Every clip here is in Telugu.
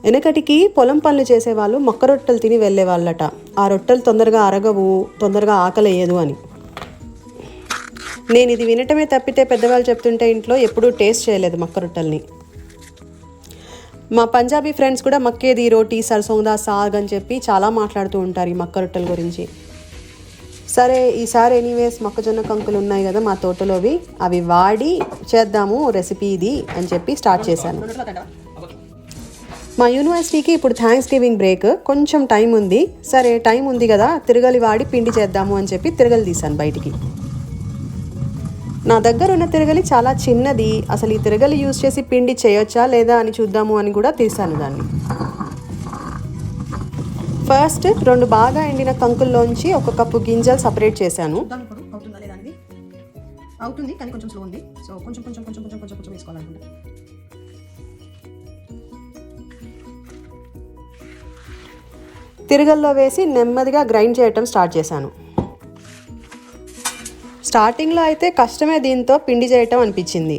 వెనకటికి పొలం పనులు చేసేవాళ్ళు మొక్క రొట్టెలు తిని వెళ్ళేవాళ్ళట. ఆ రొట్టెలు తొందరగా అరగవు, తొందరగా ఆకలేయదు అని. నేను ఇది వినటమే తప్పితే పెద్దవాళ్ళు చెప్తుంటే ఇంట్లో ఎప్పుడూ టేస్ట్ చేయలేదు మొక్క రొట్టెల్ని. మా పంజాబీ ఫ్రెండ్స్ కూడా మక్కే ది రోటీ, సర్సోందా సాగ్ అని చెప్పి చాలా మాట్లాడుతూ ఉంటారు ఈ మొక్క రొట్టెల గురించి. సరే, ఈసారి ఎనీవేస్ మొక్కజొన్న కంకులు ఉన్నాయి కదా మా తోటలోవి, అవి వాడి చేద్దాము రెసిపీ ఇది అని చెప్పి స్టార్ట్ చేశాను. మా యూనివర్సిటీకి ఇప్పుడు థ్యాంక్స్ గివింగ్ బ్రేక్, కొంచెం టైం ఉంది. సరే టైం ఉంది కదా తిరగలి వాడి పిండి చేద్దాము అని చెప్పి తిరగలి తీశాను బయటికి. నా దగ్గర ఉన్న తిరగలి చాలా చిన్నది. అసలు ఈ తిరగలి యూజ్ చేసి పిండి చేయొచ్చా లేదా అని చూద్దాము అని కూడా తీశాను దాన్ని. ఫస్ట్ 2 బాగా ఎండిన కంకుల్లోంచి 1 కప్పు గింజలు సపరేట్ చేశాను. అవుతుంది కానీ కొంచెం స్లో ఉంది. సో కొంచెం కొంచెం కొంచెం కొంచెం కొంచెం కొంచెం వేసుకోవాలనుకుంటా. తిరగల్లో వేసి నెమ్మదిగా గ్రైండ్ చేయటం స్టార్ట్ చేశాను. స్టార్టింగ్లో అయితే కష్టమే దీంతో పిండి చేయటం అనిపించింది,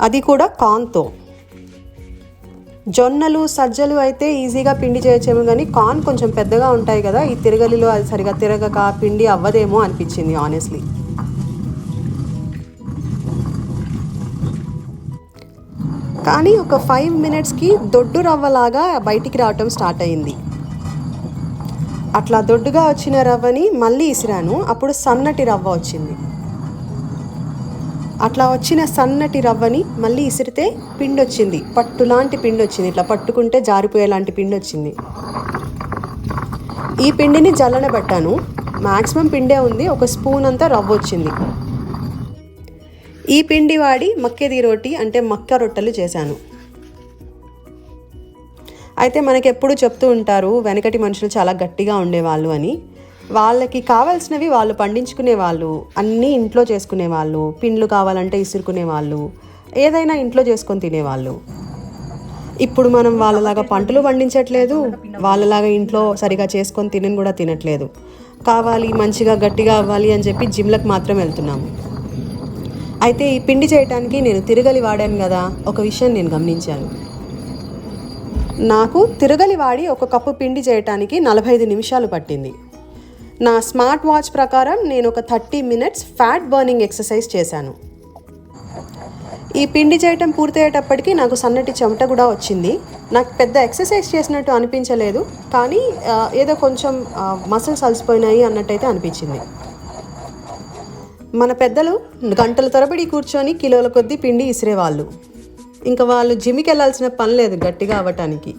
అది కూడా కార్న్తో. జొన్నలు సజ్జలు అయితే ఈజీగా పిండి చేయొచ్చేమో, కానీ కార్న్ కొంచెం పెద్దగా ఉంటాయి కదా, ఈ తిరగలిలో అది సరిగా తిరగక పిండి అవ్వదేమో అనిపించింది ఆనెస్ట్లీ. కానీ ఒక 5 మినిట్స్కి దొడ్డు రవ్వలాగా బయటికి రావటం స్టార్ట్ అయింది. అట్లా దొడ్డుగా వచ్చిన రవ్వని మళ్ళీ ఇసిరాను, అప్పుడు సన్నటి రవ్వ వచ్చింది. అట్లా వచ్చిన సన్నటి రవ్వని మళ్ళీ ఇసిరితే పిండి వచ్చింది, పట్టులాంటి పిండి వచ్చింది, ఇట్లా పట్టుకుంటే జారిపోయేలాంటి పిండి వచ్చింది. ఈ పిండిని జల్లనబెట్టాను, మ్యాక్సిమం పిండే ఉంది, 1 స్పూన్ అంతా రవ్వ వచ్చింది. ఈ పిండి వాడి మక్కే-ది రోటీ అంటే మక్క రొట్టెలు చేశాను. అయితే మనకి ఎప్పుడు చెప్తూ ఉంటారు వెనకటి మనుషులు చాలా గట్టిగా ఉండేవాళ్ళు అని. వాళ్ళకి కావాల్సినవి వాళ్ళు పండించుకునేవాళ్ళు, అన్నీ ఇంట్లో చేసుకునేవాళ్ళు, పిండ్లు కావాలంటే ఇసురుకునేవాళ్ళు, ఏదైనా ఇంట్లో చేసుకొని తినేవాళ్ళు. ఇప్పుడు మనం వాళ్ళలాగా పంటలు పండించట్లేదు, వాళ్ళలాగా ఇంట్లో సరిగా చేసుకొని తినని కూడా తినట్లేదు. కావాలి మంచిగా గట్టిగా అవ్వాలి అని చెప్పి జిమ్లకు మాత్రం వెళ్తున్నాము. అయితే ఈ పిండి చేయడానికి నేను తిరగలి వాడాను కదా, ఒక విషయం నేను గమనించాను. నాకు తిరగలి వాడి 1 కప్పు పిండి చేయడానికి 45 నిమిషాలు పట్టింది. నా స్మార్ట్ వాచ్ ప్రకారం నేను ఒక 30 మినిట్స్ ఫ్యాట్ బర్నింగ్ ఎక్సర్సైజ్ చేశాను. ఈ పిండి చేయటం పూర్తయ్యేటప్పటికి నాకు సన్నటి చెమట కూడా వచ్చింది. నాకు పెద్ద ఎక్సర్సైజ్ చేసినట్టు అనిపించలేదు, కానీ ఏదో కొంచెం మసిల్స్ అలసిపోయినాయి అన్నట్టయితే అనిపించింది. మన పెద్దలు గంటల తరబడి కూర్చొని కిలోల కొద్దీ పిండి ఇసిరేవాళ్ళు. ఇంకా వాళ్ళు జిమ్కి వెళ్ళాల్సిన పని లేదు గట్టిగా అవ్వటానికి.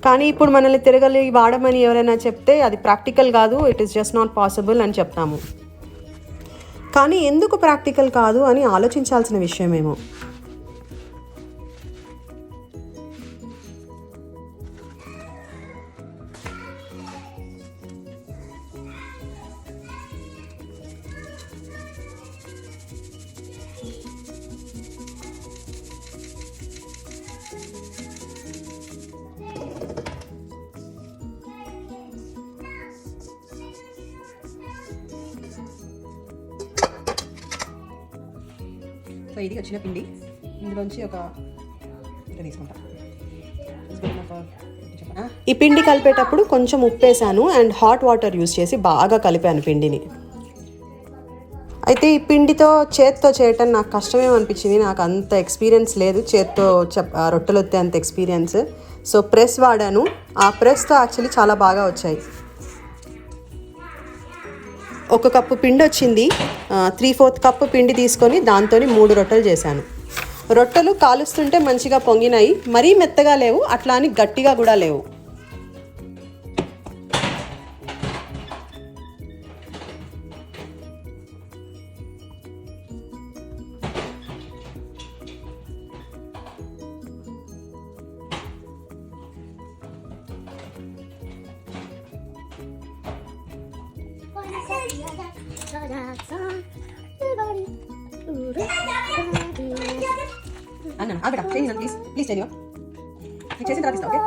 కానీ ఇప్పుడు మనల్ని తిరగలి వాడమని ఎవరైనా చెప్తే అది ప్రాక్టికల్ కాదు, it is just not possible అని చెప్తాము. కానీ ఎందుకు ప్రాక్టికల్ కాదు అని ఆలోచించాల్సిన విషయమేమో. సో ఇది వచ్చిన పిండి, ఇందులోంచి ఒక తీసుకుంటా. ఈ పిండి కలిపేటప్పుడు కొంచెం ఉప్పు వేసాను అండ్ హాట్ వాటర్ యూస్ చేసి బాగా కలిపాను పిండిని. అయితే ఈ పిండితో చేత్తో చేయటం నాకు కష్టమేమనిపించింది, నాకు అంత ఎక్స్పీరియన్స్ లేదు చేత్తో రొట్టెలు వస్తే అంత ఎక్స్పీరియన్స్. సో ప్రెస్ వాడాను, ఆ ప్రెస్తో యాక్చువల్లీ చాలా బాగా వచ్చాయి. 1 కప్పు పిండి వచ్చింది, 3/4 కప్పు పిండి తీసుకొని దాంతో 3 రొట్టెలు చేశాను. రొట్టెలు కాలుస్తుంటే మంచిగా పొంగినాయి, మరీ మెత్తగా లేవు, అట్లా అని గట్టిగా కూడా లేవు. అన్న ఆగడా చేయండి ప్లీజ్ ప్లీజ్ చేయండి. నేను చేసిన తర్వాత ఇస్తా, ఓకే?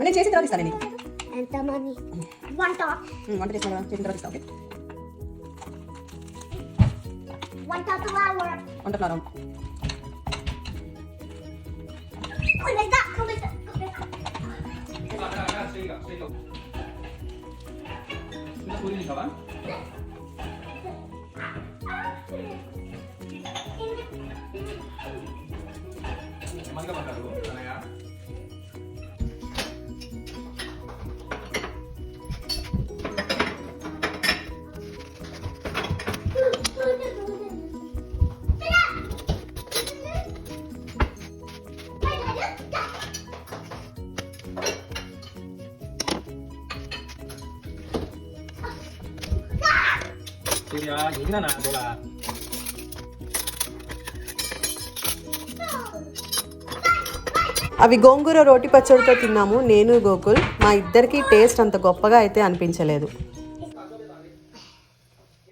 నేను చేసిన తర్వాత ఇస్తాను. నేను ఎంత మనీ వంట చేసిన తర్వాత ఇస్తా, ఓకే? వంట ఫ్లవర్ అవి గోంగూర రోటి పచ్చడితో తిన్నాము నేను గోకుల్. మా ఇద్దరికి టేస్ట్ అంత గొప్పగా అయితే అనిపించలేదు.